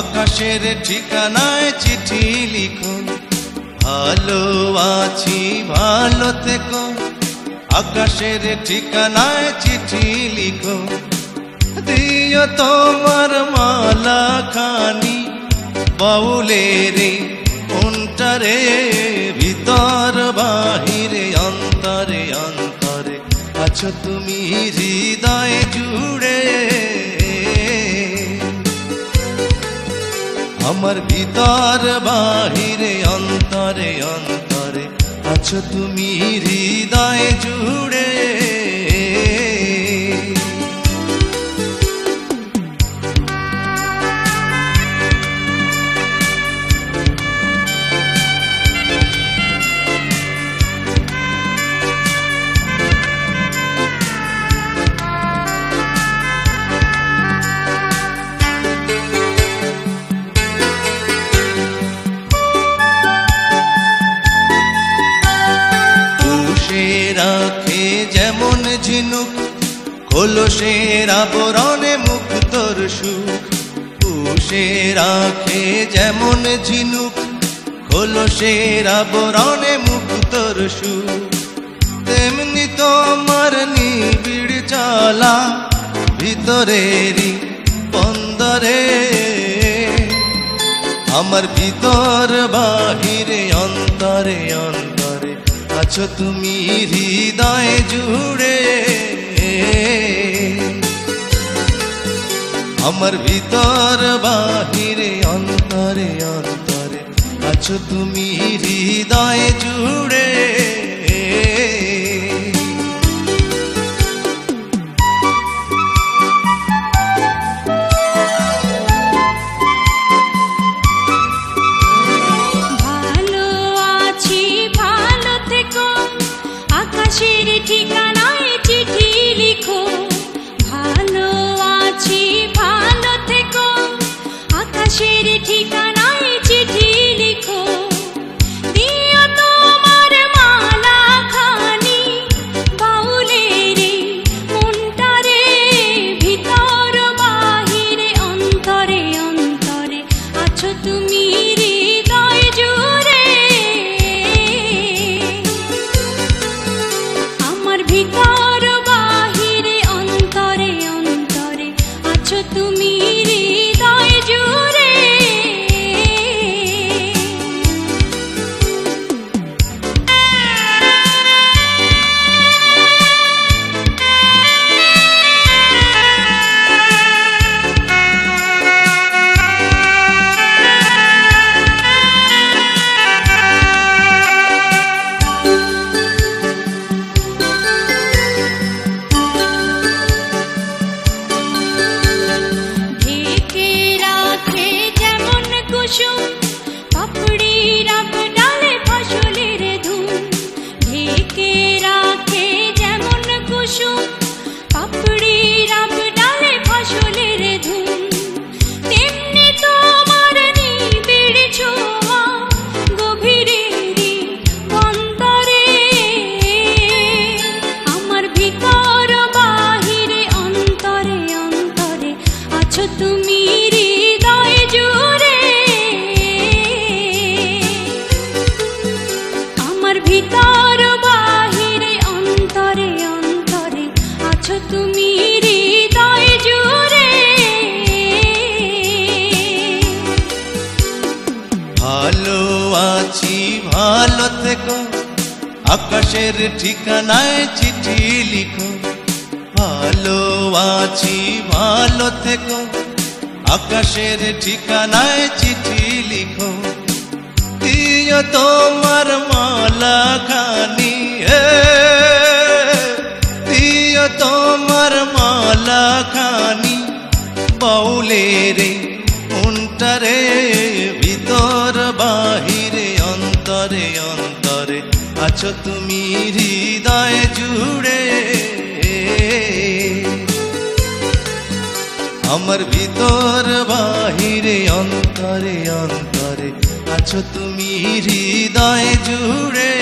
আকাশের ঠিকানায় চিঠি লিখো, ভালো আছি ভালো থেকো। আকাশের ঠিকানায় চিঠি লিখো, দিও তোমার মালা খানি বাউলের মনটারে, ভিতর বাহিরে অন্তরে অন্তরে আছো তুমি হৃদয় জুড়ে। আমার ভিতর বাহিরে অন্তরে অন্তরে আছো তুমি হৃদয় জুড়ে। রাখে যেমন ঝিনুক খোলসের আবরণে মুক্তর সুখ, পুষে রাখে যেমন ঝিনুক খোলসের আবরণে মুক্তর সুখ, তেমনি তোমার নিবিড় চলা ভিতরেরই বন্দরে। আমার ভিতর বাহিরে অন্তরে অন্তরে আছো তুমি হৃদয় জুড়ে। আমার ভিতর বাহিরে অন্তরে অন্তরে আছো তুমি হৃদয় জুড়ে। আকাশের ঠিকানায় চিঠি লিখো, ভালো আছি ভালো থেকো। আকাশের ঠিকানায় চিঠি লিখো, দিও তোমার মালা খানি বাউলের মনটারে, ভিতর বাহিরে অন্তরে অন্তরে আছো তুমি হৃদয় জুড়ে। ভিতর বাহিরে অন্তরে অন্তরে আছো তুমি হৃদয় জুড়ে। পাপড়ি রাব ডালে ফসলের ধুম, ঢেকে রাখে যেমন কুসুম। পাপড়ি রাব ডালে ফসলের ধুম, তেমনি তোমার নিবিড় ছোঁয়া গভীরেরই অন্তরে। আমার ভিতর বাহিরে অন্তরে অন্তরে আছো তুমি হৃদয় জুড়ে। ভিতর বাহিরে অন্তরে অন্তরে আছো তুমি হৃদয় জুড়ে। ভালো আছি ভালো থেকো, আকাশের ঠিকানায় চিঠি লিখো, ভালো আছি ভালো থেকো। আকাশের ঠিকানায় চিঠি লিখো, দিও তোমার মালা খানি, দিও তোমার মালা খানি বাউলের মনটারে, ভিতর বাহিরে অন্তরে অন্তরে আছো তুমি হৃদয় জুড়ে। আমার ভিতর বাহিরে অন্তরে অন্তরে আছো তুমি হৃদয় জুড়ে।